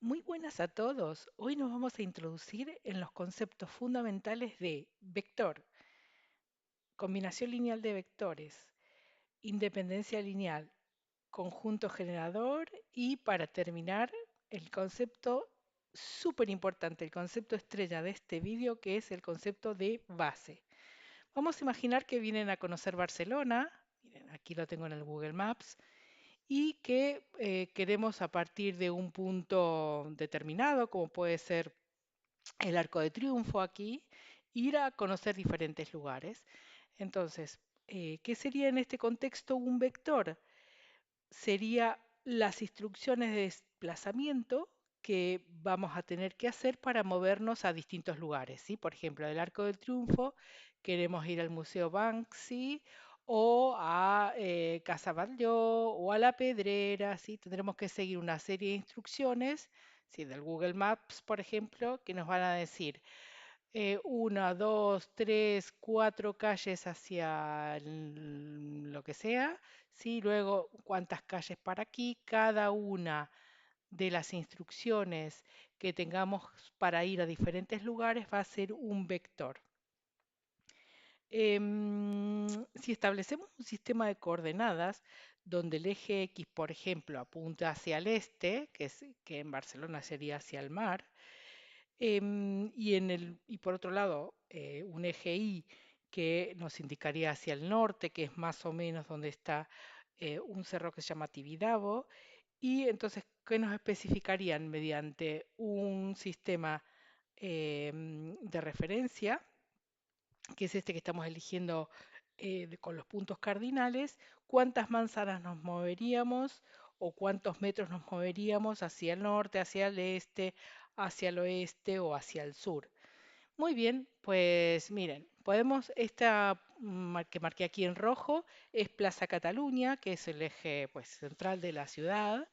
Muy buenas a todos. Hoy nos vamos a introducir en los conceptos fundamentales de vector, combinación lineal de vectores, independencia lineal, conjunto generador y para terminar el concepto súper importante, el concepto estrella de este vídeo que es el concepto de base. Vamos a imaginar que vienen a conocer Barcelona, miren, aquí lo tengo en el Google Maps, y que queremos a partir de un punto determinado, como puede ser el Arco de Triunfo aquí, ir a conocer diferentes lugares. Entonces, ¿qué sería en este contexto un vector? Sería las instrucciones de desplazamiento que vamos a tener que hacer para movernos a distintos lugares, ¿sí? Por ejemplo, del Arco del Triunfo queremos ir al Museo Banksy o a Casa Batlló o a La Pedrera, ¿sí? Tendremos que seguir una serie de instrucciones, ¿sí? Del Google Maps, por ejemplo, que nos van a decir una, dos, tres, cuatro calles hacia lo que sea, ¿sí? Luego cuántas calles para aquí, cada una de las instrucciones que tengamos para ir a diferentes lugares va a ser un vector. Si establecemos un sistema de coordenadas donde el eje X, por ejemplo, apunta hacia el este, que en Barcelona sería hacia el mar, y por otro lado, un eje Y que nos indicaría hacia el norte, que es más o menos donde está un cerro que se llama Tibidabo. Y entonces, ¿qué nos especificarían mediante un sistema de referencia, que es este que estamos eligiendo con los puntos cardinales? ¿Cuántas manzanas nos moveríamos o cuántos metros nos moveríamos hacia el norte, hacia el este, hacia el oeste o hacia el sur? Muy bien, pues miren, podemos, esta que marqué aquí en rojo es Plaza Cataluña, que es el eje pues, central de la ciudad,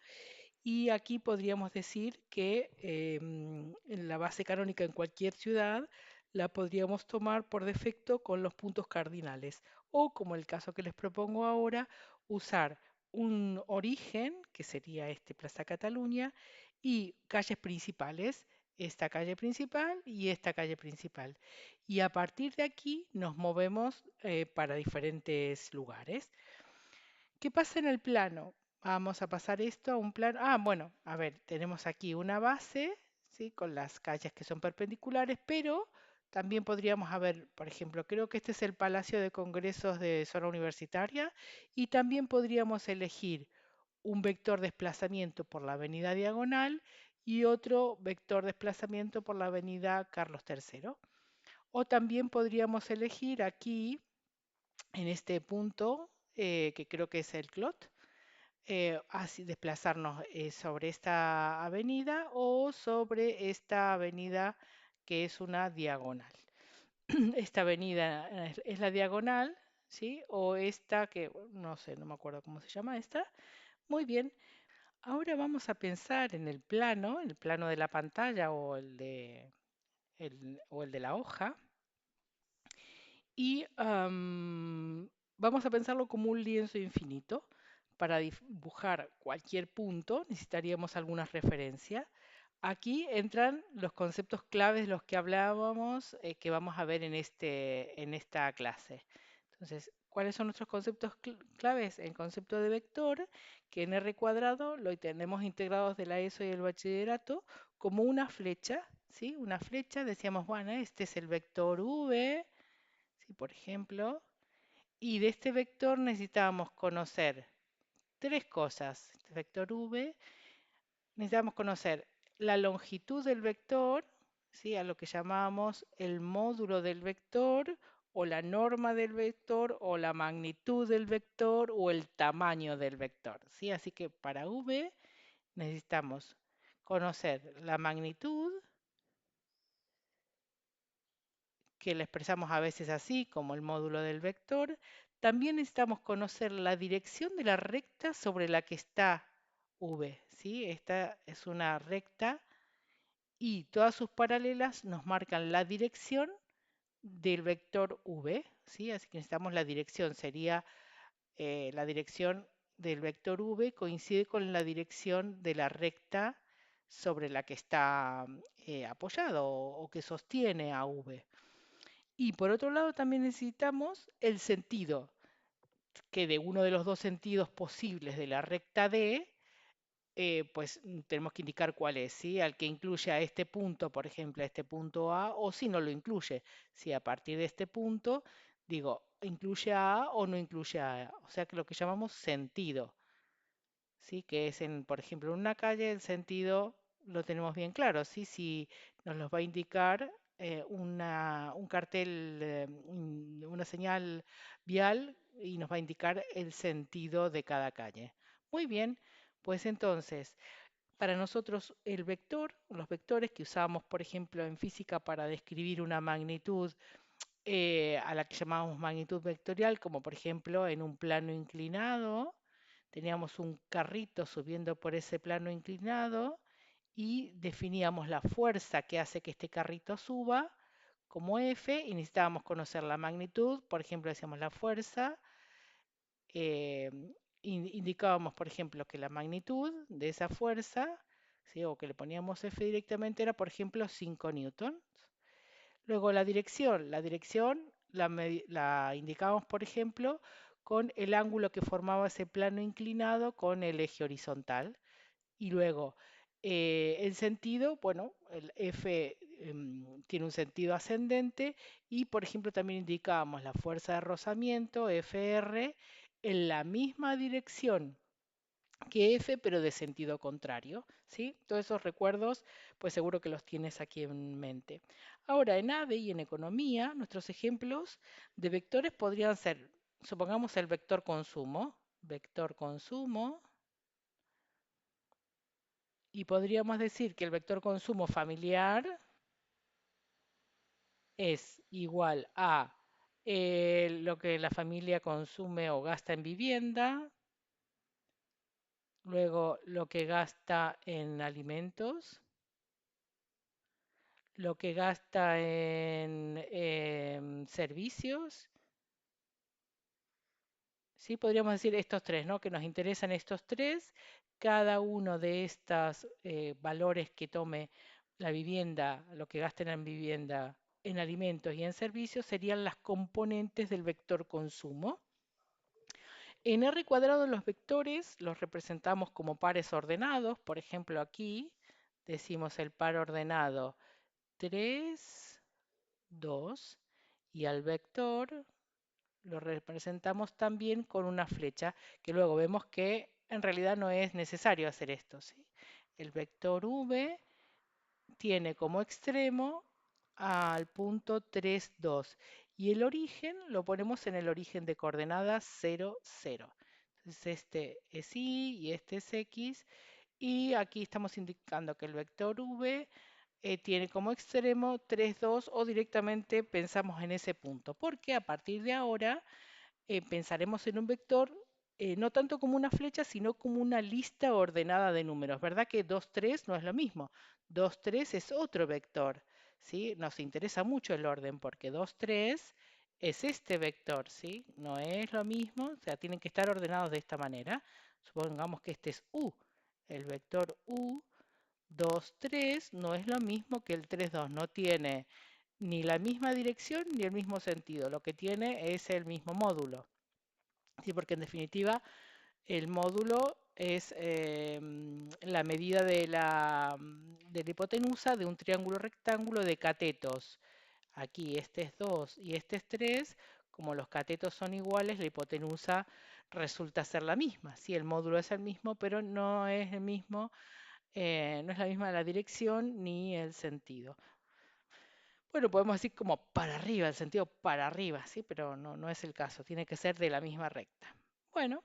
y aquí podríamos decir que en la base canónica en cualquier ciudad la podríamos tomar por defecto con los puntos cardinales, o como el caso que les propongo ahora, usar un origen, que sería este Plaza Cataluña, y calles principales, esta calle principal y esta calle principal. Y a partir de aquí nos movemos para diferentes lugares. ¿Qué pasa en el plano? Vamos a pasar esto a un plano. Ah, bueno, a ver, tenemos aquí una base, ¿sí? Con las calles que son perpendiculares, pero también podríamos haber, por ejemplo, creo que este es el Palacio de Congresos de zona universitaria y también podríamos elegir un vector desplazamiento por la avenida Diagonal y otro vector desplazamiento por la avenida Carlos III. O también podríamos elegir aquí, en este punto, que creo que es el Clot, así desplazarnos sobre esta avenida o sobre esta avenida que es una diagonal. Esta avenida es la diagonal, ¿sí? O esta que, bueno, no sé, no me acuerdo cómo se llama esta. Muy bien, ahora vamos a pensar en el plano de la pantalla o o el de la hoja, y vamos a pensarlo como un lienzo infinito. Para dibujar cualquier punto necesitaríamos algunas referencias. Aquí entran los conceptos claves de los que hablábamos, que vamos a ver en esta clase. Entonces, ¿cuáles son nuestros conceptos claves? El concepto de vector, que en R cuadrado lo tenemos integrados de la ESO y el bachillerato como una flecha, ¿sí? Una flecha, decíamos, bueno, este es el vector V, ¿sí? Por ejemplo, y de este vector necesitábamos conocer tres cosas. Este vector V, necesitamos conocer la longitud del vector, ¿sí? A lo que llamamos el módulo del vector o la norma del vector o la magnitud del vector o el tamaño del vector, ¿sí? Así que para V necesitamos conocer la magnitud, que la expresamos a veces así, como el módulo del vector. También necesitamos conocer la dirección de la recta sobre la que está V, ¿sí? Esta es una recta y todas sus paralelas nos marcan la dirección del vector V, ¿sí? Así que necesitamos la dirección, sería la dirección del vector V coincide con la dirección de la recta sobre la que está apoyado o que sostiene a V. Y por otro lado también necesitamos el sentido, que de uno de los dos sentidos posibles de la recta D, pues tenemos que indicar cuál es, ¿sí? Al que incluye a este punto, por ejemplo, a este punto A, o si no lo incluye, si a partir de este punto, digo, incluye a A o no incluye a A, o sea que lo que llamamos sentido, ¿sí? Que es en, por ejemplo, en una calle el sentido lo tenemos bien claro, ¿sí? Si nos los va a indicar un cartel, una señal vial y nos va a indicar el sentido de cada calle. Muy bien, pues entonces, para nosotros el vector, los vectores que usamos, por ejemplo, en física para describir una magnitud a la que llamamos magnitud vectorial, como por ejemplo en un plano inclinado, teníamos un carrito subiendo por ese plano inclinado y definíamos la fuerza que hace que este carrito suba como F y necesitábamos conocer la magnitud, por ejemplo, decíamos la fuerza, eh, indicábamos, por ejemplo, que la magnitud de esa fuerza, ¿sí? O que le poníamos F directamente era, por ejemplo, 5 newtons. Luego la indicábamos, por ejemplo, con el ángulo que formaba ese plano inclinado con el eje horizontal. Y luego el sentido, bueno, el F tiene un sentido ascendente y, por ejemplo, también indicábamos la fuerza de rozamiento, Fr, en la misma dirección que F, pero de sentido contrario, ¿sí? Todos esos recuerdos, pues seguro que los tienes aquí en mente. Ahora, en AVE y en economía, nuestros ejemplos de vectores podrían ser, supongamos el vector consumo, y podríamos decir que el vector consumo familiar es igual a lo que la familia consume o gasta en vivienda, luego lo que gasta en alimentos, lo que gasta en servicios, ¿sí? Podríamos decir estos tres, ¿no? Que nos interesan estos tres. Cada uno de estos valores que tome la vivienda, lo que gasten en vivienda, en alimentos y en servicios, serían las componentes del vector consumo. En R cuadrado los vectores los representamos como pares ordenados. Por ejemplo, aquí decimos el par ordenado 3, 2, y al vector lo representamos también con una flecha, que luego vemos que en realidad no es necesario hacer esto, ¿sí? El vector v tiene como extremo al punto 3, 2 y el origen lo ponemos en el origen de coordenadas 0, 0. Entonces este es y este es x y aquí estamos indicando que el vector v tiene como extremo 3, 2 o directamente pensamos en ese punto, porque a partir de ahora pensaremos en un vector no tanto como una flecha, sino como una lista ordenada de números. ¿Verdad que 2, 3 no es lo mismo? 2, 3 es otro vector, ¿sí? Nos interesa mucho el orden porque 2, 3 es este vector, ¿sí? No es lo mismo, o sea, tienen que estar ordenados de esta manera. Supongamos que este es U. El vector U 2, 3 no es lo mismo que el 3, 2. No tiene ni la misma dirección ni el mismo sentido. Lo que tiene es el mismo módulo. Sí, porque en definitiva el módulo es la medida de la hipotenusa de un triángulo rectángulo de catetos. Aquí este es 2 y este es 3. Como los catetos son iguales, la hipotenusa resulta ser la misma. Sí, el módulo es el mismo, pero no es el mismo, no es la misma la dirección ni el sentido. Bueno, podemos decir como para arriba, el sentido para arriba, ¿sí? Pero no, no es el caso, tiene que ser de la misma recta. Bueno,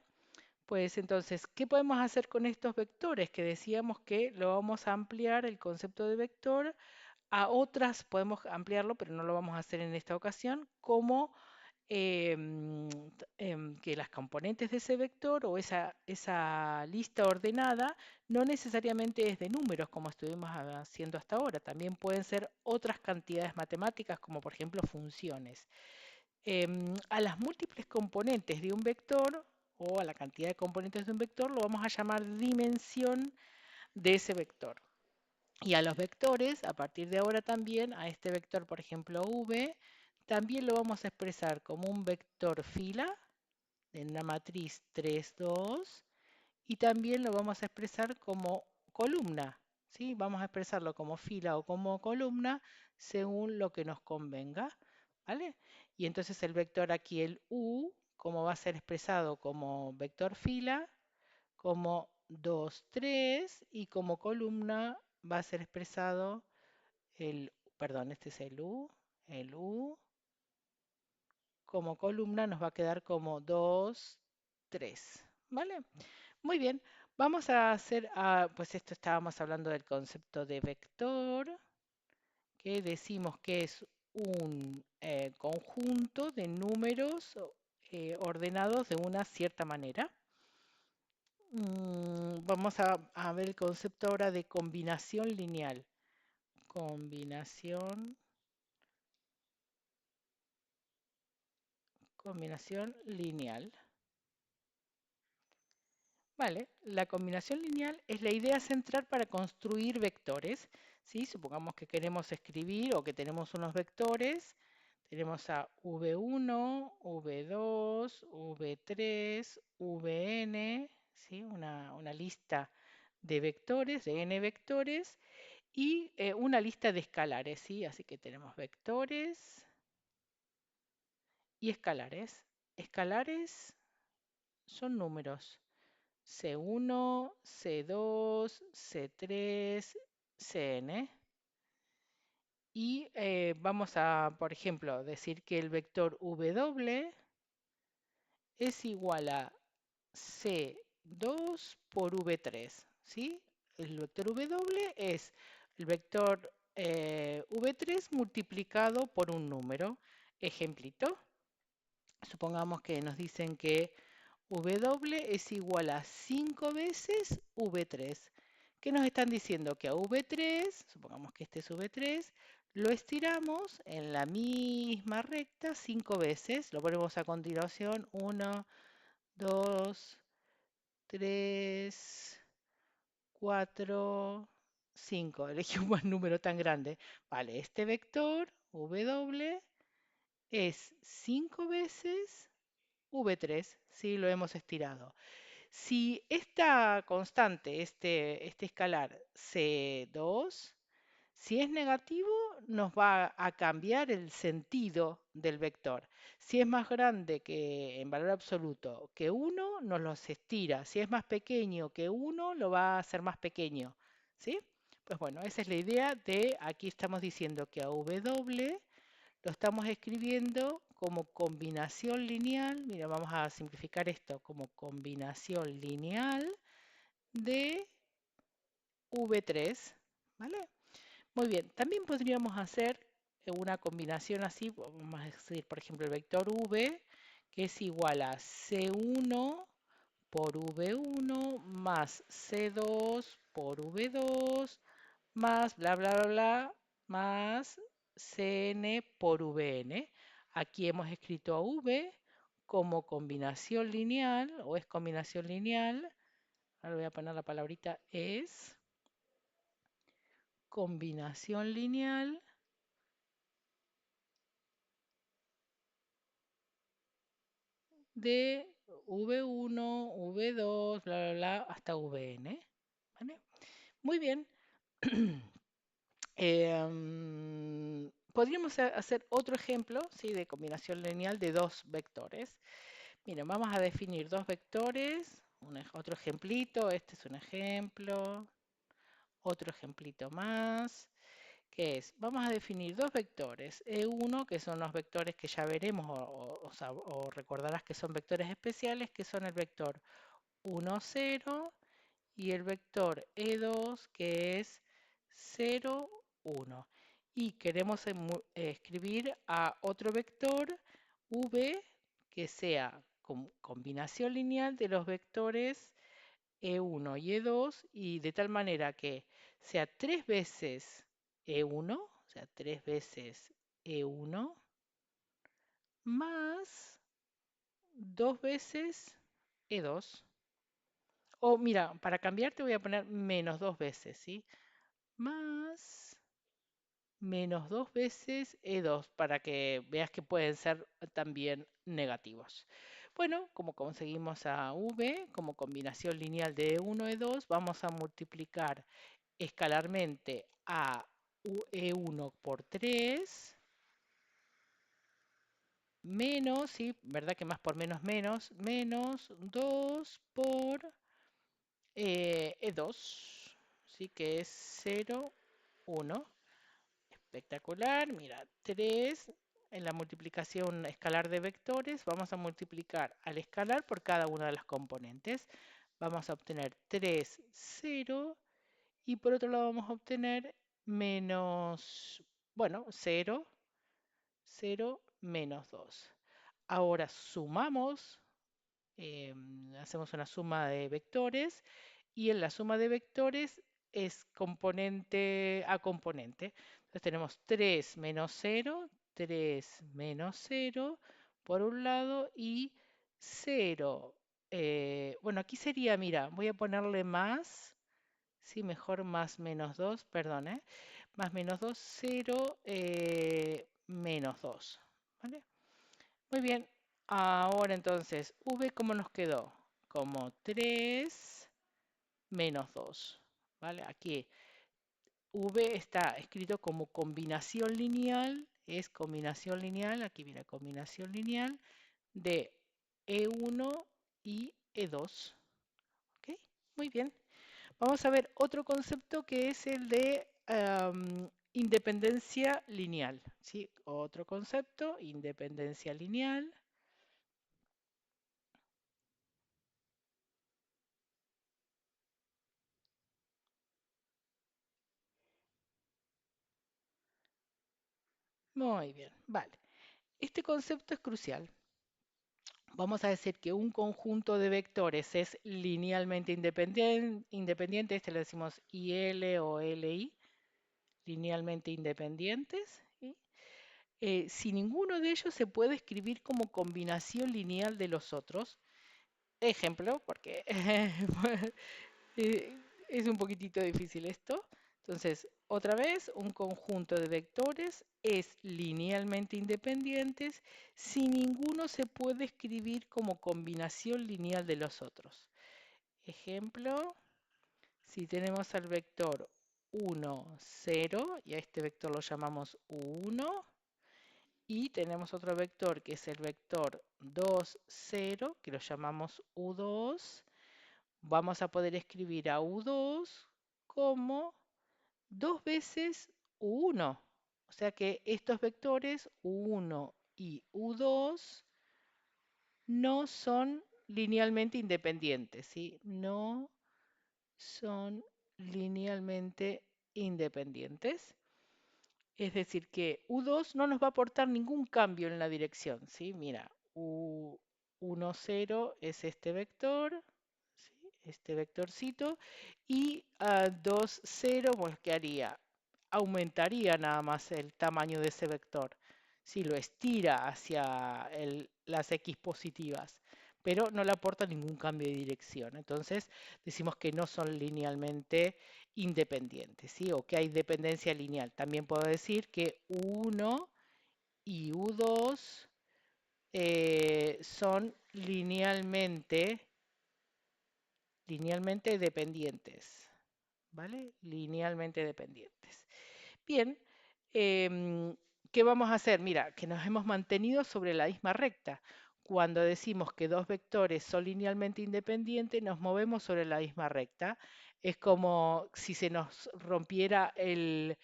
pues entonces, ¿qué podemos hacer con estos vectores? Que decíamos que lo vamos a ampliar el concepto de vector a otras, podemos ampliarlo, pero no lo vamos a hacer en esta ocasión, como que las componentes de ese vector o esa lista ordenada no necesariamente es de números como estuvimos haciendo hasta ahora, también pueden ser otras cantidades matemáticas como por ejemplo funciones. A las múltiples componentes de un vector o a la cantidad de componentes de un vector lo vamos a llamar dimensión de ese vector. Y a los vectores, a partir de ahora también, a este vector, por ejemplo, v, también lo vamos a expresar como un vector fila en la matriz 3, 2, y también lo vamos a expresar como columna, ¿sí? Vamos a expresarlo como fila o como columna según lo que nos convenga, ¿vale? Y entonces el vector aquí, el u, como va a ser expresado como vector fila, como 2, 3, y como columna va a ser expresado perdón, este es el u, como columna nos va a quedar como 2, 3, ¿vale? Muy bien, vamos a hacer, pues esto estábamos hablando del concepto de vector, que decimos que es un conjunto de números ordenados de una cierta manera. Vamos a ver el concepto ahora de combinación lineal. Combinación, combinación lineal. Vale, la combinación lineal es la idea central para construir vectores. ¿Sí? Supongamos que queremos escribir o que tenemos unos vectores. Tenemos a V1, V2, V3, Vn, ¿sí? Una lista de vectores, de n vectores, y una lista de escalares, ¿sí? Así que tenemos vectores y escalares. Escalares son números. C1, C2, C3, Cn. Y vamos a, por ejemplo, decir que el vector W es igual a C2 por V3, ¿sí? El vector W es el vector V3 multiplicado por un número. Ejemplito. Supongamos que nos dicen que W es igual a 5 veces V3. ¿Qué nos están diciendo? Que a V3, supongamos que este es V3, lo estiramos en la misma recta 5 veces. Lo ponemos a continuación. 1, 2, 3, 4, 5. Elegí un buen número tan grande. Vale, este vector W es 5 veces V3. Sí, lo hemos estirado. Si esta constante, este escalar C2, si es negativo, nos va a cambiar el sentido del vector. Si es más grande que en valor absoluto que 1, nos los estira. Si es más pequeño que 1, lo va a hacer más pequeño. ¿Sí? Pues bueno, esa es la idea de, aquí estamos diciendo que a W lo estamos escribiendo como combinación lineal. Mira, vamos a simplificar esto como combinación lineal de V3, ¿vale? Muy bien, también podríamos hacer una combinación así, vamos a decir, por ejemplo, el vector V, que es igual a C1 por V1 más C2 por V2 más bla, bla, bla, bla, más Cn por Vn. Aquí hemos escrito a V como combinación lineal, o es combinación lineal. Ahora voy a poner la palabrita es combinación lineal de V1, V2, bla, bla, bla, hasta Vn. ¿Vale? Muy bien. Podríamos hacer otro ejemplo, ¿sí? De combinación lineal de dos vectores. Miren, vamos a definir dos vectores, otro ejemplito, este es un ejemplo, otro ejemplito más, que es, vamos a definir dos vectores, E1, que son los vectores que ya veremos, o recordarás que son vectores especiales, que son el vector 1, 0, y el vector E2, que es 0, 1. Y queremos escribir a otro vector V que sea combinación lineal de los vectores E1 y E2, y de tal manera que sea 3 veces E1, o sea, 3 veces E1, más 2 veces E2. O mira, para cambiar te voy a poner menos 2 veces, ¿sí? más menos 2 veces E2 para que veas que pueden ser también negativos. Bueno, como conseguimos a V como combinación lineal de E1 E2, vamos a multiplicar escalarmente a E1 por 3 menos, ¿sí? ¿Verdad que más por menos menos? Menos 2 por E2, ¿sí? Que es 0, 1. Espectacular, mira, 3 en la multiplicación escalar de vectores, vamos a multiplicar al escalar por cada una de las componentes. Vamos a obtener 3, 0, y por otro lado vamos a obtener menos, bueno, 0, 0, menos 2. Ahora sumamos, hacemos una suma de vectores y en la suma de vectores es componente a componente. Entonces tenemos 3 menos 0, 3 menos 0 por un lado y 0. Bueno, aquí sería, mira, voy a ponerle más, sí, mejor más menos 2, perdón, más menos 2, 0, menos 2. ¿Vale? Muy bien, ahora entonces, V, ¿cómo nos quedó? Como 3 menos 2, ¿vale? Aquí V está escrito como combinación lineal, es combinación lineal, aquí viene combinación lineal de E1 y E2, ¿ok? Muy bien. Vamos a ver otro concepto que es el de independencia lineal, ¿sí? Otro concepto, independencia lineal. Muy bien, vale. Este concepto es crucial. Vamos a decir que un conjunto de vectores es linealmente independiente, este le decimos IL o LI, linealmente independientes. ¿Sí? Si ninguno de ellos se puede escribir como combinación lineal de los otros, ejemplo, porque Eh, es un poquitito difícil esto. Entonces, otra vez, un conjunto de vectores es linealmente independientes si ninguno se puede escribir como combinación lineal de los otros. Ejemplo, si tenemos al vector 1, 0, y a este vector lo llamamos U1, y tenemos otro vector que es el vector 2, 0, que lo llamamos U2, vamos a poder escribir a U2 como 2 veces U1. O sea que estos vectores U1 y U2 no son linealmente independientes, ¿sí? No son linealmente independientes. Es decir, que U2 no nos va a aportar ningún cambio en la dirección, ¿sí? Mira, U1, 0 es este vector, ¿sí? Este vectorcito, y 2, 0, pues, ¿qué haría? Aumentaría nada más el tamaño de ese vector, si lo estira hacia las X positivas, pero no le aporta ningún cambio de dirección. Entonces, decimos que no son linealmente independientes, ¿sí? O que hay dependencia lineal. También puedo decir que U1 y U2 son linealmente dependientes, ¿vale? Linealmente dependientes. Bien, ¿qué vamos a hacer? Mira, que nos hemos mantenido sobre la misma recta. Cuando decimos que dos vectores son linealmente independientes, nos movemos sobre la misma recta. Es como si se nos rompiera el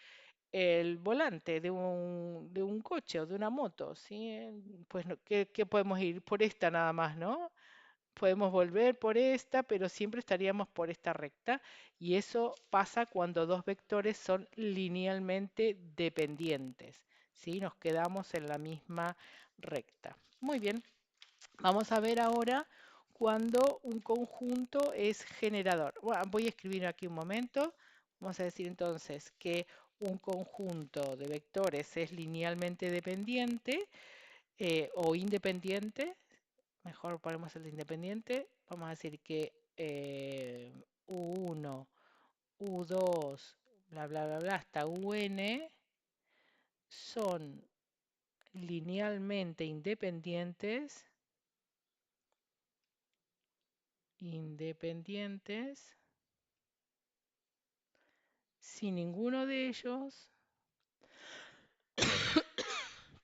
volante de un coche o de una moto, ¿sí? Pues, ¿qué podemos ir? Por esta nada más, ¿no? Podemos volver por esta, pero siempre estaríamos por esta recta. Y eso pasa cuando dos vectores son linealmente dependientes, ¿sí? Nos quedamos en la misma recta. Muy bien, vamos a ver ahora cuando un conjunto es generador. Bueno, voy a escribir aquí un momento. Vamos a decir entonces que un conjunto de vectores es linealmente dependiente o independiente. Mejor ponemos el de independiente. Vamos a decir que U1, U2 bla, bla, bla, bla, hasta UN son linealmente independientes, si ninguno de ellos,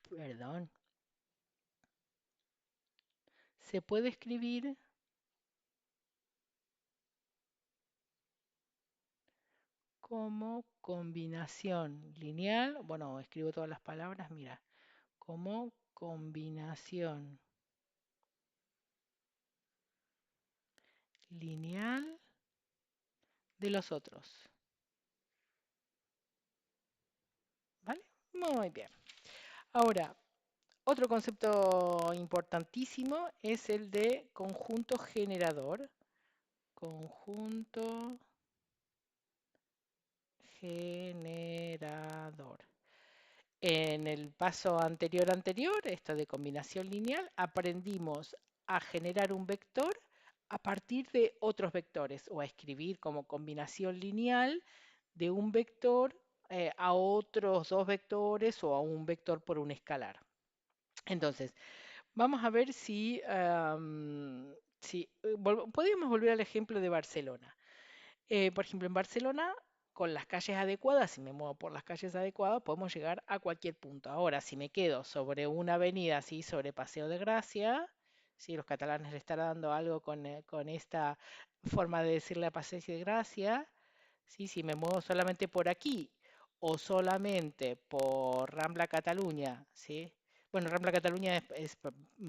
perdón, se puede escribir como combinación lineal, bueno, escribo todas las palabras, mira, como combinación lineal de los otros, ¿vale? Muy bien. Ahora, otro concepto importantísimo es el de conjunto generador. Conjunto generador. En el paso anterior, esto de combinación lineal, aprendimos a generar un vector a partir de otros vectores o a escribir como combinación lineal de un vector a otros dos vectores o a un vector por un escalar. Entonces, vamos a ver si podríamos volver al ejemplo de Barcelona. Por ejemplo, en Barcelona, con las calles adecuadas, si me muevo por las calles adecuadas, podemos llegar a cualquier punto. Ahora, si me quedo sobre una avenida así, sobre Paseo de Gracia, si los catalanes le están dando algo con esta forma de decirle a Paseo de Gracia, ¿sí? Si me muevo solamente por aquí o solamente por Rambla Cataluña, ¿sí? Bueno, Rambla Cataluña es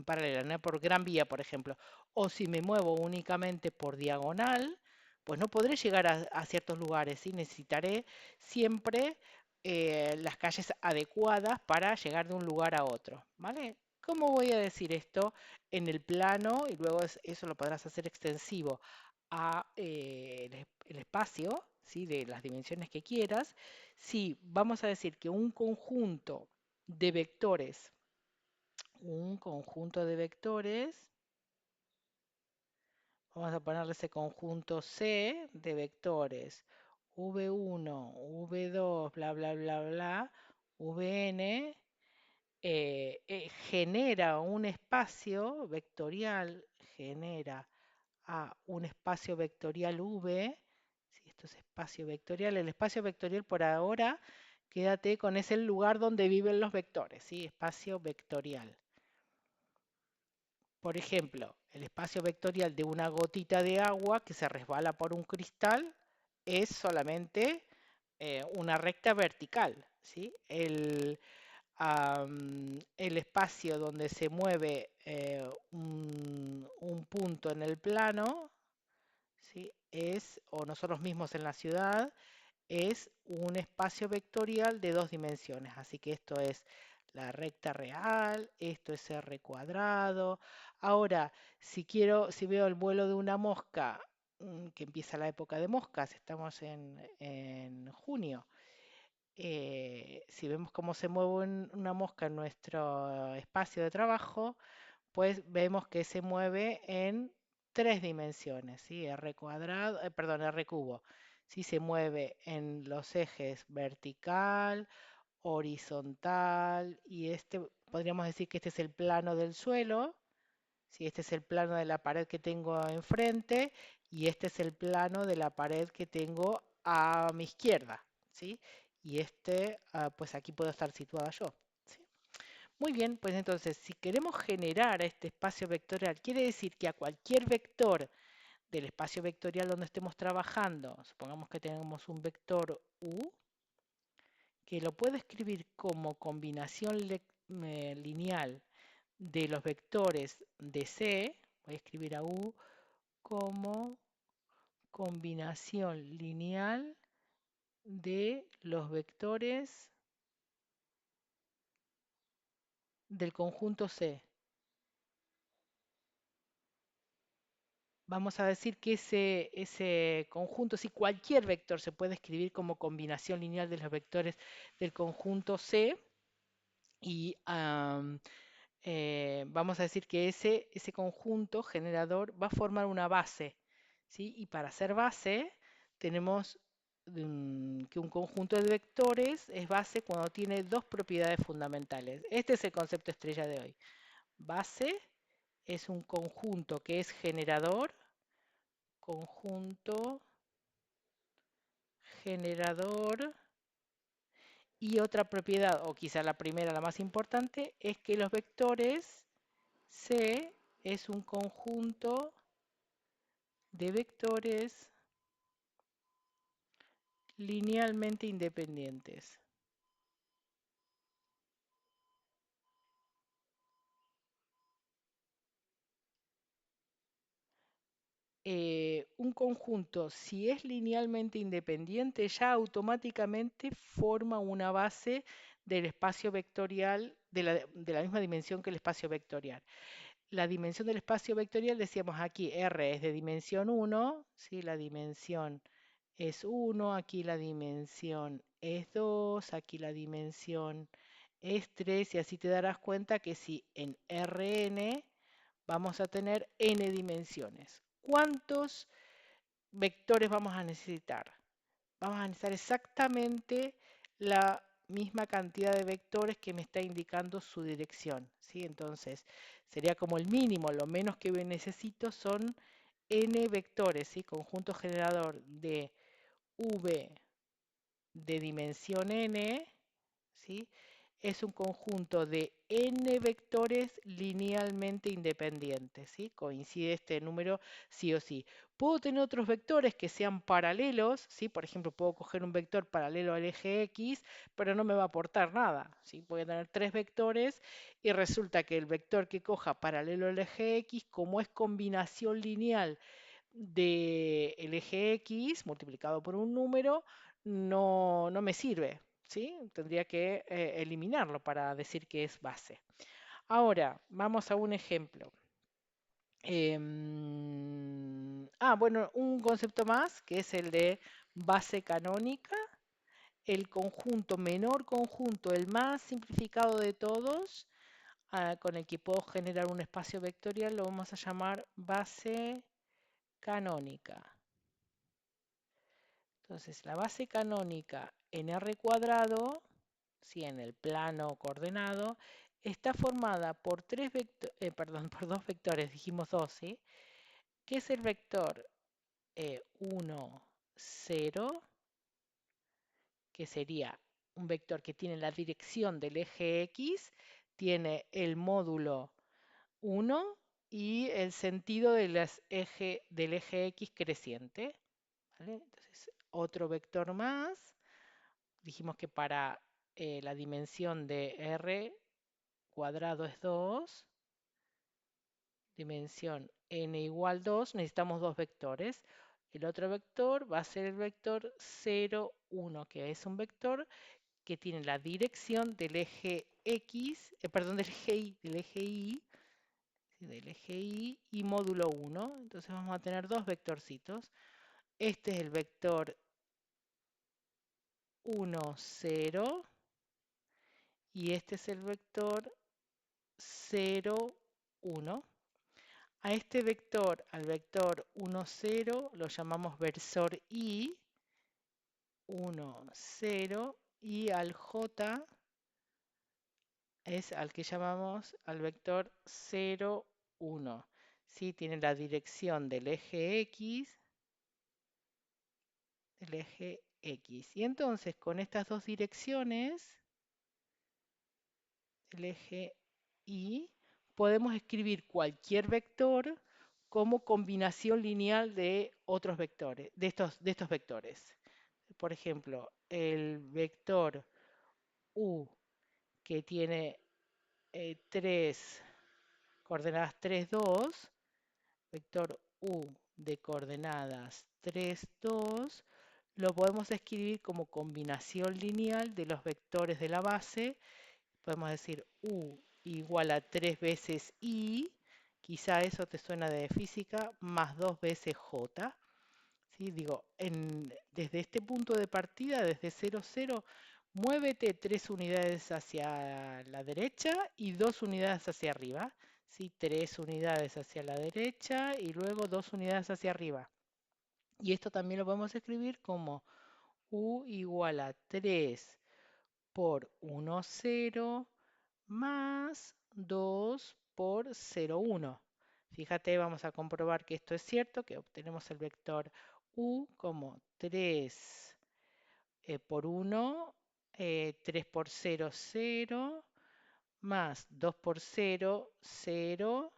paralela, ¿no? Por Gran Vía, por ejemplo. O si me muevo únicamente por diagonal, pues no podré llegar a ciertos lugares, ¿sí? Necesitaré siempre las calles adecuadas para llegar de un lugar a otro, ¿vale? ¿Cómo voy a decir esto en el plano? Y luego eso lo podrás hacer extensivo a el espacio, ¿sí? De las dimensiones que quieras. Si vamos a decir que un conjunto de vectores, vamos a ponerle ese conjunto C de vectores V1, V2, bla, bla, bla, bla, Vn, genera un espacio vectorial, genera a un espacio vectorial V, si esto es espacio vectorial, el espacio vectorial por ahora, quédate con ese lugar donde viven los vectores, ¿sí? Espacio vectorial. Por ejemplo, el espacio vectorial de una gotita de agua que se resbala por un cristal es solamente una recta vertical, ¿sí? El espacio donde se mueve un punto en el plano, ¿sí? O nosotros mismos en la ciudad, es un espacio vectorial de dos dimensiones. Así que esto es la recta real, esto es r cuadrado. Ahora, si veo el vuelo de una mosca, que empieza la época de moscas, estamos en junio. Si vemos cómo se mueve una mosca en nuestro espacio de trabajo, pues vemos que se mueve en tres dimensiones, ¿sí? R cuadrado, perdón, R cubo. Si se mueve en los ejes vertical, horizontal y podríamos decir que este es el plano del suelo, ¿sí? Este es el plano de la pared que tengo enfrente y este es el plano de la pared que tengo a mi izquierda, ¿sí? Y pues aquí puedo estar situada yo. ¿Sí? Muy bien, pues entonces, si queremos generar este espacio vectorial, quiere decir que a cualquier vector del espacio vectorial donde estemos trabajando, supongamos que tenemos un vector U, que lo puedo escribir como combinación lineal de los vectores de C, voy a escribir a U como combinación lineal de los vectores del conjunto C. Vamos a decir que ese conjunto, si cualquier vector se puede escribir como combinación lineal de los vectores del conjunto C, y vamos a decir que ese conjunto generador va a formar una base, ¿sí? Y para hacer base tenemos que un conjunto de vectores es base cuando tiene dos propiedades fundamentales. Este es el concepto estrella de hoy. Base es un conjunto que es generador, conjunto generador, y otra propiedad, o quizá la primera, la más importante, es que los vectores C es un conjunto de vectores linealmente independientes. Un conjunto, si es linealmente independiente, ya automáticamente forma una base del espacio vectorial de la misma dimensión que el espacio vectorial. La dimensión del espacio vectorial, decíamos aquí, R es de dimensión 1, ¿sí? La dimensión es 1, aquí la dimensión es 2, aquí la dimensión es 3, y así te darás cuenta que si en Rn vamos a tener n dimensiones. ¿Cuántos vectores vamos a necesitar? Vamos a necesitar exactamente la misma cantidad de vectores que me está indicando su dirección, ¿sí? Entonces, sería como el mínimo, lo menos que necesito son n vectores, ¿sí? Conjunto generador de v de dimensión n, ¿sí? Es un conjunto de n vectores linealmente independientes, ¿sí? Coincide este número sí o sí. Puedo tener otros vectores que sean paralelos, ¿sí? Por ejemplo, puedo coger un vector paralelo al eje X, pero no me va a aportar nada, ¿sí? Voy a tener tres vectores y resulta que el vector que coja paralelo al eje X, como es combinación lineal del eje X multiplicado por un número, no me sirve, ¿sí? Tendría que eliminarlo para decir que es base. Ahora, vamos a un ejemplo. Bueno, un concepto más, que es el de base canónica. El conjunto, menor conjunto, el más simplificado de todos, con el que puedo generar un espacio vectorial, lo vamos a llamar base canónica. Entonces, la base canónica en R cuadrado, si en el plano coordenado, está formada por por dos vectores, dijimos dos, ¿sí? Que es el vector 1, 0, que sería un vector que tiene la dirección del eje X, tiene el módulo 1 y el sentido del eje X creciente, ¿vale? Entonces, otro vector más. Dijimos que para la dimensión de R cuadrado es 2, dimensión n igual 2, necesitamos dos vectores. El otro vector va a ser el vector 0, 1, que es un vector que tiene la dirección del eje X, perdón, del eje Y y módulo 1. Entonces vamos a tener dos vectorcitos. Este es el vector 1, 0 y este es el vector 0, 1. A este vector, al vector 1, 0, lo llamamos versor I, 1, 0, y al J es al que llamamos al vector 0, 1. ¿Sí? Tiene la dirección del eje X, Y entonces con estas dos direcciones, el eje Y, podemos escribir cualquier vector como combinación lineal de otros vectores, de estos vectores. Por ejemplo, el vector U que tiene 3 coordenadas 3, 2, vector U de coordenadas 3, 2, lo podemos escribir como combinación lineal de los vectores de la base. Podemos decir U igual a 3 veces I, quizá eso te suena de física, más 2 veces J. ¿Sí? Digo, desde este punto de partida, desde 0, 0, muévete 3 unidades hacia la derecha y 2 unidades hacia arriba. ¿Sí? 3 unidades hacia la derecha y luego 2 unidades hacia arriba. Y esto también lo podemos escribir como U igual a 3 por 1, 0 más 2 por 0, 1. Fíjate, vamos a comprobar que esto es cierto, que obtenemos el vector U como 3 por 1, 3 por 0, 0, más 2 por 0, 0,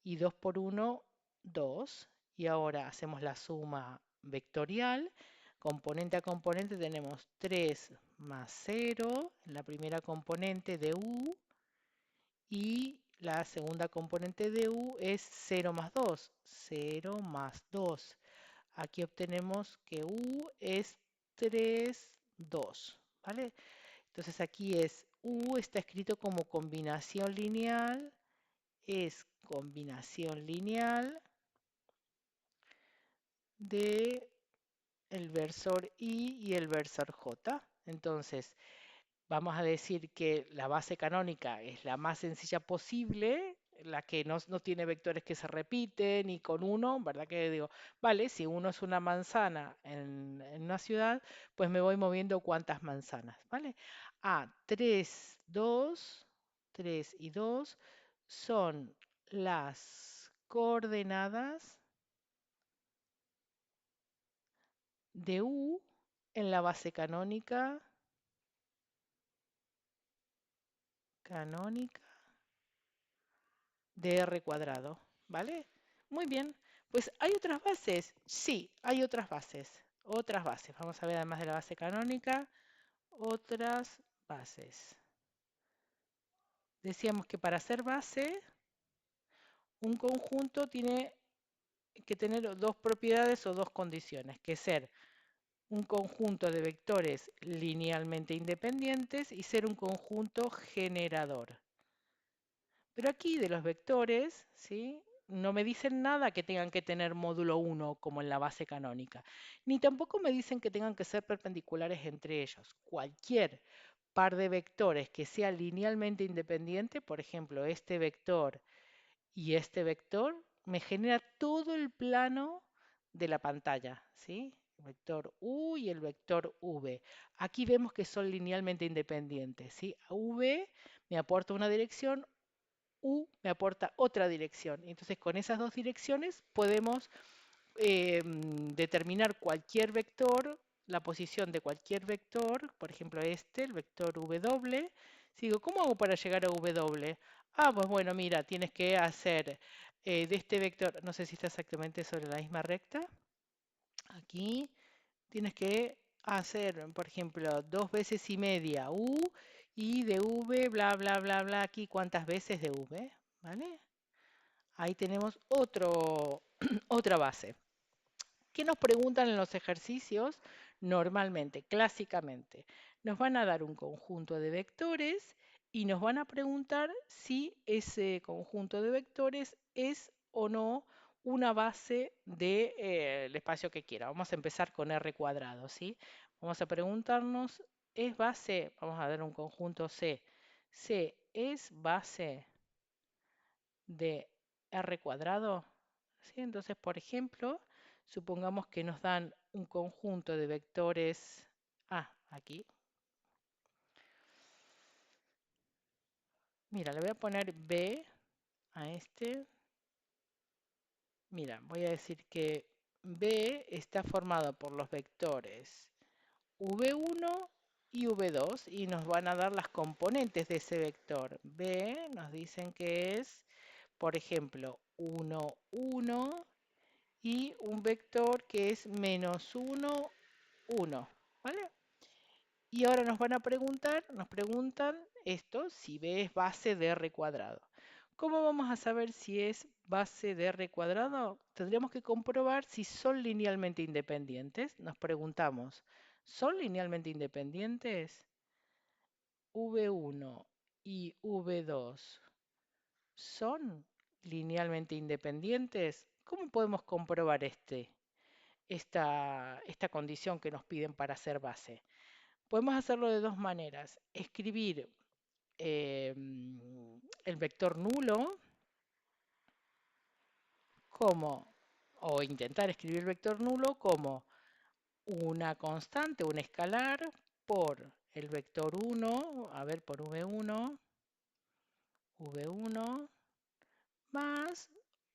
y 2 por 1, 2. Y ahora hacemos la suma vectorial. Componente a componente tenemos 3 más 0, la primera componente de U, y la segunda componente de U es 0 más 2, 0 más 2. Aquí obtenemos que U es 3, 2, ¿vale? Entonces aquí es U está escrito como combinación lineal, es combinación lineal de el versor I y el versor J. Entonces, vamos a decir que la base canónica es la más sencilla posible, la que no tiene vectores que se repiten y con uno, ¿verdad? Que digo, vale, si uno es una manzana en una ciudad, pues me voy moviendo cuántas manzanas, ¿vale? 3, 2, 3 y 2 son las coordenadas de U en la base canónica de R cuadrado, ¿vale? Muy bien. Pues ¿hay otras bases? Sí, hay otras bases. Otras bases. Vamos a ver además de la base canónica, otras bases. Decíamos que para ser base, un conjunto tiene que tener dos propiedades o dos condiciones, que ser un conjunto de vectores linealmente independientes y ser un conjunto generador. Pero aquí de los vectores, ¿sí? No me dicen nada que tengan que tener módulo 1 como en la base canónica, ni tampoco me dicen que tengan que ser perpendiculares entre ellos. Cualquier par de vectores que sea linealmente independiente, por ejemplo, este vector y este vector, me genera todo el plano de la pantalla, ¿sí? El vector U y el vector V. Aquí vemos que son linealmente independientes, ¿sí? V me aporta una dirección, U me aporta otra dirección. Entonces, con esas dos direcciones podemos determinar cualquier vector, la posición de cualquier vector, por ejemplo este, el vector W. Si digo, ¿cómo hago para llegar a W? Pues bueno, mira, tienes que hacer de este vector, no sé si está exactamente sobre la misma recta, aquí tienes que hacer, por ejemplo, 2 veces y media U y de V, bla, bla, bla, bla, aquí cuántas veces de V, ¿vale? Ahí tenemos otra base. ¿Qué nos preguntan en los ejercicios? Normalmente, clásicamente, nos van a dar un conjunto de vectores y nos van a preguntar si ese conjunto de vectores es o no una base del espacio que quiera. Vamos a empezar con R cuadrado, ¿sí? Vamos a preguntarnos, ¿es base? Vamos a dar un conjunto C. ¿C es base de R cuadrado? ¿Sí? Entonces, por ejemplo, supongamos que nos dan un conjunto de vectores, aquí. Mira, le voy a poner B a este. Mira, voy a decir que B está formado por los vectores V1 y V2 y nos van a dar las componentes de ese vector. B nos dicen que es, por ejemplo, 1, 1 y un vector que es menos 1, 1, ¿vale? Y ahora nos preguntan esto, si B es base de R cuadrado. ¿Cómo vamos a saber si es base de R cuadrado? Tendríamos que comprobar si son linealmente independientes. Nos preguntamos, ¿son linealmente independientes? V1 y V2 son linealmente independientes. ¿Cómo podemos comprobar esta condición que nos piden para ser base? Podemos hacerlo de dos maneras. Escribir el vector nulo como, o intentar escribir el vector nulo como una constante, un escalar, por el vector 1, a ver, por V1, más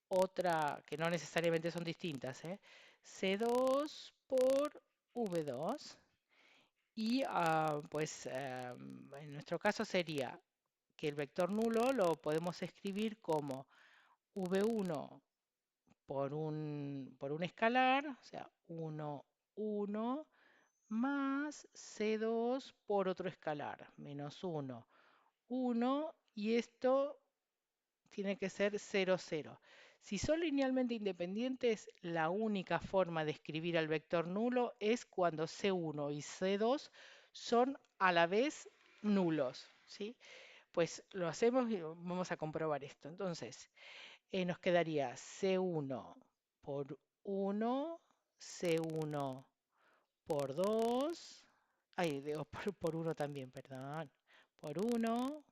otra, que no necesariamente son distintas, ¿eh? C2 por V2. Y pues en nuestro caso sería que el vector nulo lo podemos escribir como V1 por un escalar, o sea, 1, 1, más C2 por otro escalar, menos 1, 1, y esto tiene que ser 0, 0. Si son linealmente independientes, la única forma de escribir al vector nulo es cuando C1 y C2 son a la vez nulos, ¿sí? Pues lo hacemos y vamos a comprobar esto. Entonces, nos quedaría C1 por 1, C1 por 2, ay, digo, por 1 también, perdón, por 1,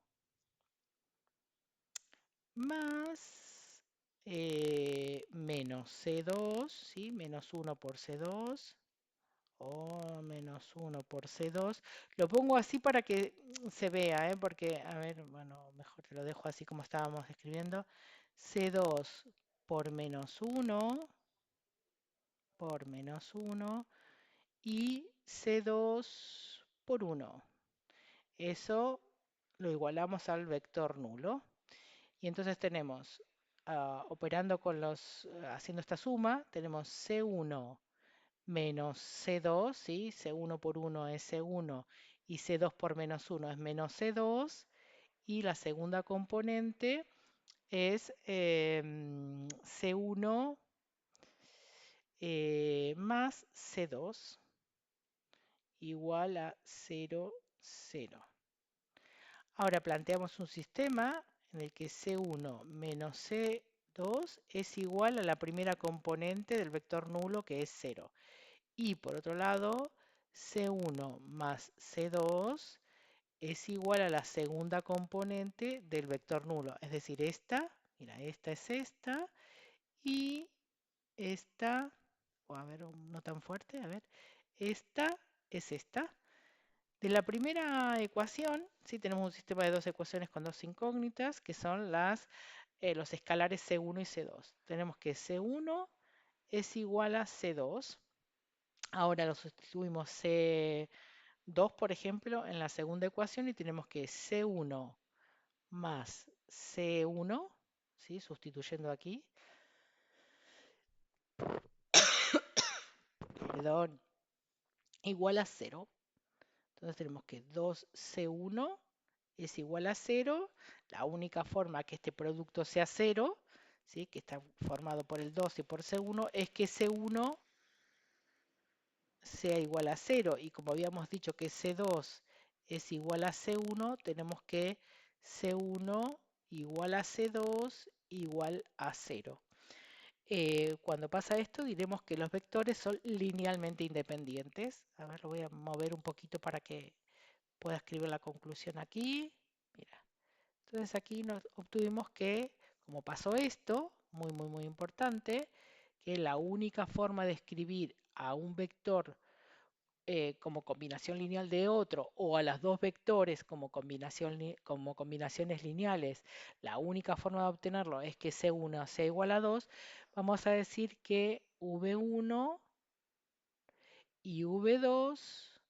más menos C2, ¿sí? Menos 1 por C2, o menos 1 por C2. Lo pongo así para que se vea, ¿eh? Porque, a ver, bueno, mejor te lo dejo así como estábamos escribiendo. C2 por menos 1 y C2 por 1. Eso lo igualamos al vector nulo. Y entonces tenemos, operando con haciendo esta suma, tenemos C1 menos C2, ¿sí? C1 por 1 es C1 y C2 por menos 1 es menos C2. Y la segunda componente es C1 más C2 igual a 0, 0. Ahora planteamos un sistema en el que C1 menos C2 es igual a la primera componente del vector nulo, que es 0. Y por otro lado, C1 más C2 es igual a la segunda componente del vector nulo. Es decir, esta, mira, esta es esta y esta, o a ver, no tan fuerte, a ver, esta es esta. De la primera ecuación, sí tenemos un sistema de dos ecuaciones con dos incógnitas, que son los escalares C1 y C2. Tenemos que C1 es igual a C2. Ahora lo sustituimos C2, por ejemplo, en la segunda ecuación y tenemos que C1 más C1, ¿sí? Sustituyendo aquí, perdón, igual a 0. Entonces tenemos que 2C1 es igual a 0. La única forma que este producto sea 0, ¿sí? Que está formado por el 2 y por C1, es que C1 sea igual a 0. Y como habíamos dicho que C2 es igual a C1, tenemos que C1 igual a C2 igual a 0. Cuando pasa esto, diremos que los vectores son linealmente independientes. A ver, lo voy a mover un poquito para que pueda escribir la conclusión aquí. Mira, entonces aquí nos obtuvimos que, como pasó esto, muy, muy, muy importante, que la única forma de escribir a un vector como combinación lineal de otro o a las dos vectores como combinaciones lineales, la única forma de obtenerlo es que C1 sea igual a 2, vamos a decir que V1 y V2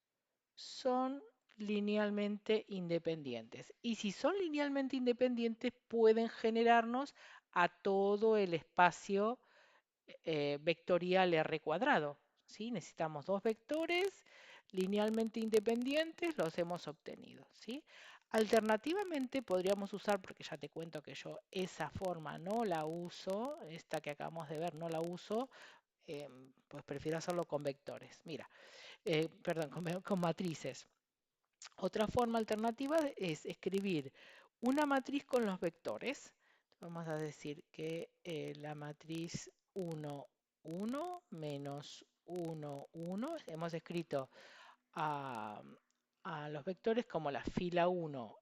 son linealmente independientes. Y si son linealmente independientes, pueden generarnos a todo el espacio vectorial R cuadrado, ¿sí? Necesitamos dos vectores linealmente independientes, los hemos obtenido, ¿sí? Alternativamente podríamos usar, porque ya te cuento que yo esa forma no la uso, esta que acabamos de ver no la uso, pues prefiero hacerlo con vectores. Mira, perdón, con matrices. Otra forma alternativa es escribir una matriz con los vectores. Vamos a decir que la matriz 1, 1 menos 1, 1. Hemos escrito a, a los vectores como la fila 1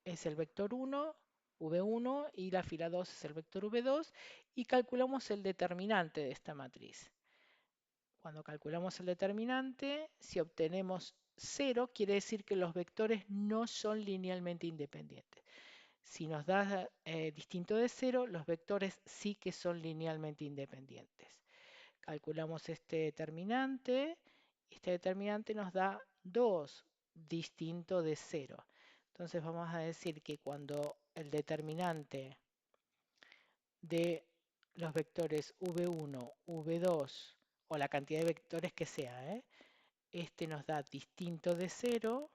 es el vector 1, V1, y la fila 2 es el vector V2, y calculamos el determinante de esta matriz. Cuando calculamos el determinante, si obtenemos 0, quiere decir que los vectores no son linealmente independientes. Si nos da distinto de 0, los vectores sí que son linealmente independientes. Calculamos este determinante. Este determinante nos da 2 distinto de 0. Entonces vamos a decir que cuando el determinante de los vectores v1, v2 o la cantidad de vectores que sea, este nos da distinto de 0,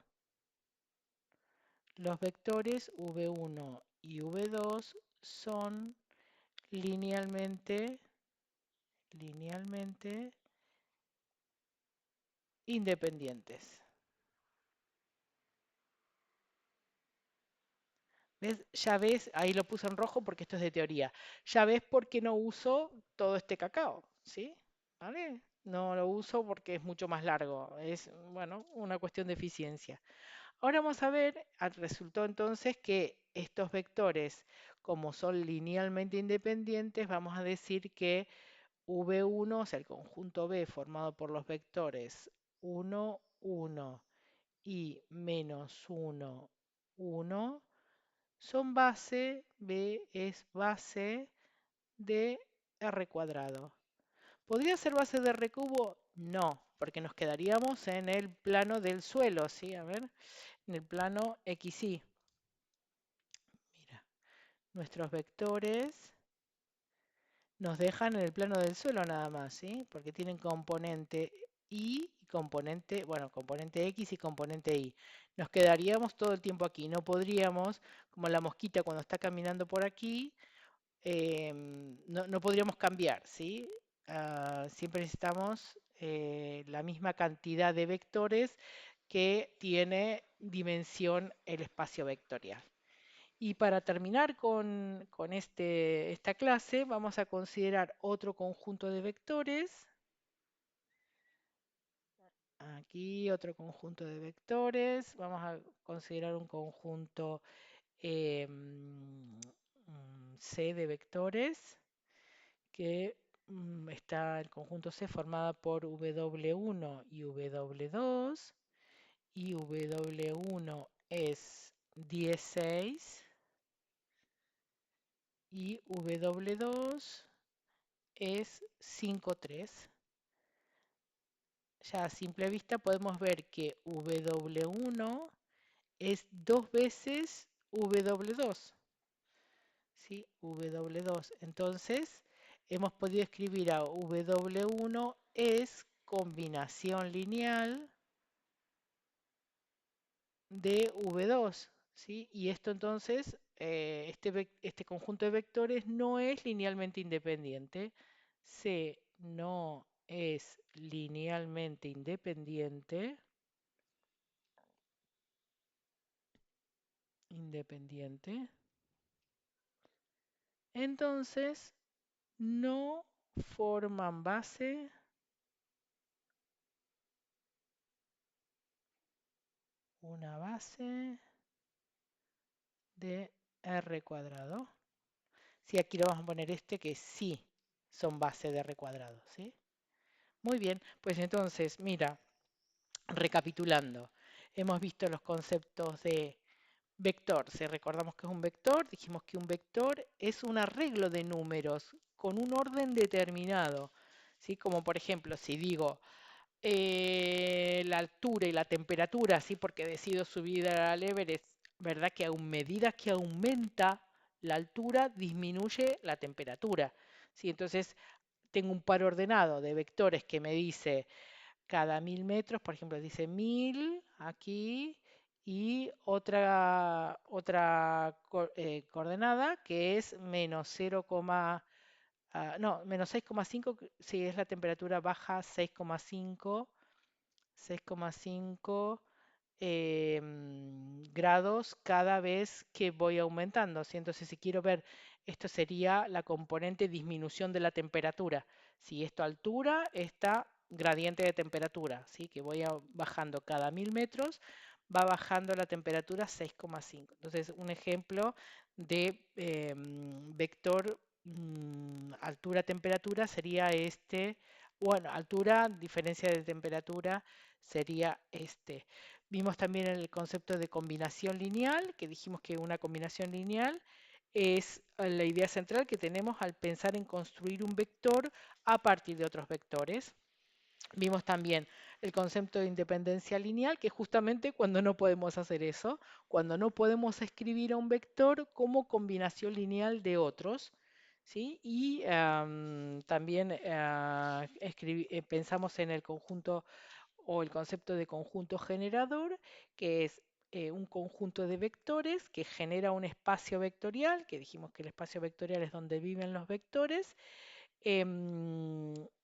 los vectores v1 y v2 son linealmente independientes. ¿Ves? Ya ves, ahí lo puse en rojo porque esto es de teoría. Ya ves por qué no uso todo este cacao, ¿sí? ¿Vale? No lo uso porque es mucho más largo. Es, bueno, una cuestión de eficiencia. Ahora vamos a ver, resultó entonces que estos vectores, como son linealmente independientes, vamos a decir que V1, o sea, el conjunto B formado por los vectores 1, 1 y menos 1, 1, son base, B es base de R cuadrado. ¿Podría ser base de R cubo? No, porque nos quedaríamos en el plano del suelo, ¿sí? A ver, en el plano XY. Mira, nuestros vectores nos dejan en el plano del suelo nada más, ¿sí? Porque tienen componente Y y componente, bueno, componente X y componente Y. Nos quedaríamos todo el tiempo aquí. No podríamos, como la mosquita cuando está caminando por aquí, no podríamos cambiar, ¿sí? Siempre necesitamos la misma cantidad de vectores que tiene dimensión el espacio vectorial. Y para terminar con esta clase, vamos a considerar otro conjunto de vectores. Aquí otro conjunto de vectores. Vamos a considerar un conjunto C de vectores, que está el conjunto C formado por W1 y W2. Y W1 es 16. Y W2 es 5,3. Ya a simple vista podemos ver que W1 es 2 veces W2. ¿Sí? W2. Entonces, hemos podido escribir a W1 es combinación lineal de V2. ¿Sí? Y esto entonces, este conjunto de vectores no es linealmente independiente. C no es linealmente independiente. Entonces, no forman una base de R cuadrado. Sí, aquí lo vamos a poner que sí son base de R cuadrado, ¿sí? Muy bien, pues entonces, mira, recapitulando, hemos visto los conceptos de vector. Si recordamos que es un vector, dijimos que un vector es un arreglo de números con un orden determinado, ¿sí? Como por ejemplo, si digo la altura y la temperatura, ¿sí? Porque decido subir al Everest, ¿verdad? Que a medida que aumenta la altura, disminuye la temperatura, ¿sí? Entonces, tengo un par ordenado de vectores que me dice cada 1000 metros, por ejemplo, dice 1000 aquí y otra coordenada que es menos 0, no, menos 6,5, si es la temperatura baja 6,5 grados cada vez que voy aumentando, ¿sí? Entonces, si quiero ver, esto sería la componente disminución de la temperatura. Si esto altura, esta gradiente de temperatura, ¿sí? Que voy bajando cada 1000 metros, va bajando la temperatura 6,5. Entonces, un ejemplo de vector altura-temperatura sería este Bueno, altura, diferencia de temperatura sería este. Vimos también el concepto de combinación lineal, que dijimos que una combinación lineal es la idea central que tenemos al pensar en construir un vector a partir de otros vectores. Vimos también el concepto de independencia lineal, que es justamente cuando no podemos hacer eso, cuando no podemos escribir a un vector como combinación lineal de otros, ¿sí? Y también pensamos en el conjunto o el concepto de conjunto generador, que es un conjunto de vectores que genera un espacio vectorial, que dijimos que el espacio vectorial es donde viven los vectores.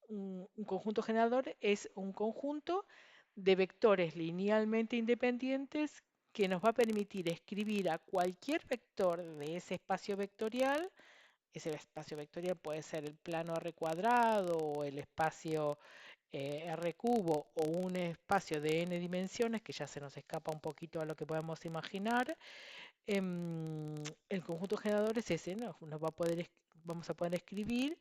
Un conjunto generador es un conjunto de vectores linealmente independientes que nos va a permitir escribir a cualquier vector de ese espacio vectorial. Ese espacio vectorial puede ser el plano R cuadrado o el espacio R cubo o un espacio de n dimensiones que ya se nos escapa un poquito a lo que podemos imaginar. El conjunto generador es ese, ¿no? Vamos a poder escribir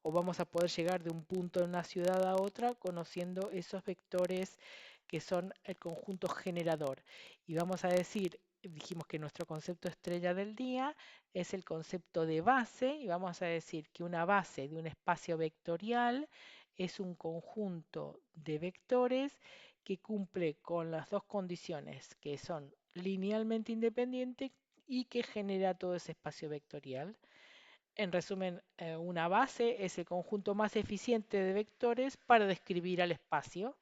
o vamos a poder llegar de un punto de una ciudad a otra conociendo esos vectores que son el conjunto generador. Y vamos a decir, dijimos que nuestro concepto estrella del día es el concepto de base y vamos a decir que una base de un espacio vectorial es un conjunto de vectores que cumple con las dos condiciones que son linealmente independiente y que genera todo ese espacio vectorial. En resumen, una base es el conjunto más eficiente de vectores para describir al espacio.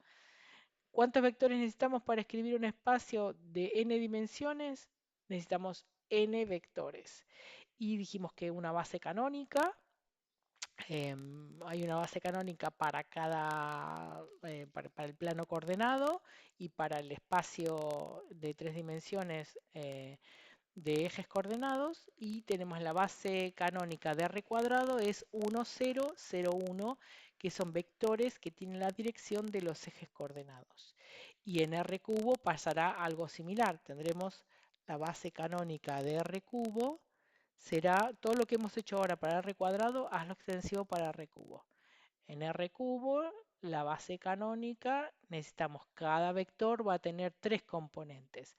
¿Cuántos vectores necesitamos para escribir un espacio de n dimensiones? Necesitamos n vectores. Y dijimos que una base canónica, hay una base canónica para para el plano coordenado y para el espacio de 3 dimensiones de ejes coordenados, y tenemos la base canónica de R cuadrado es 1, 0, 0, 1, que son vectores que tienen la dirección de los ejes coordenados. Y en R cubo pasará algo similar. Tendremos la base canónica de R cubo, será todo lo que hemos hecho ahora para R cuadrado, hazlo extensivo para R cubo. En R cubo, la base canónica, necesitamos cada vector va a tener 3 componentes.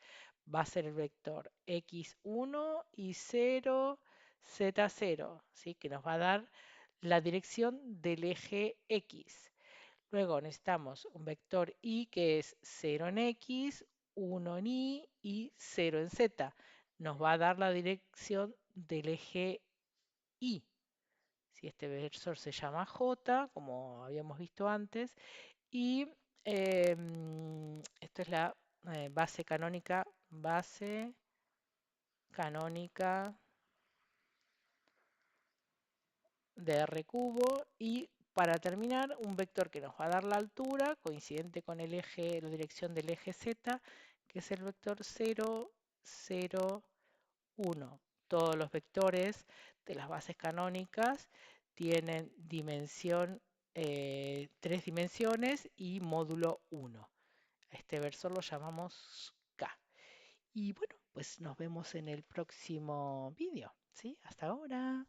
Va a ser el vector x1 y 0, z0, ¿sí? Que nos va a dar la dirección del eje x. Luego necesitamos un vector y que es 0 en x, 1 en y 0 en z. Nos va a dar la dirección del eje y. Si este versor se llama J, como habíamos visto antes, y esto es la base canónica de R cubo, y para terminar un vector que nos va a dar la altura coincidente con el eje, la dirección del eje Z, que es el vector 0, 0, 1. Todos los vectores de las bases canónicas tienen dimensión 3 dimensiones y módulo 1. A este versor lo llamamos K. Y bueno, pues nos vemos en el próximo vídeo, ¿sí? Hasta ahora.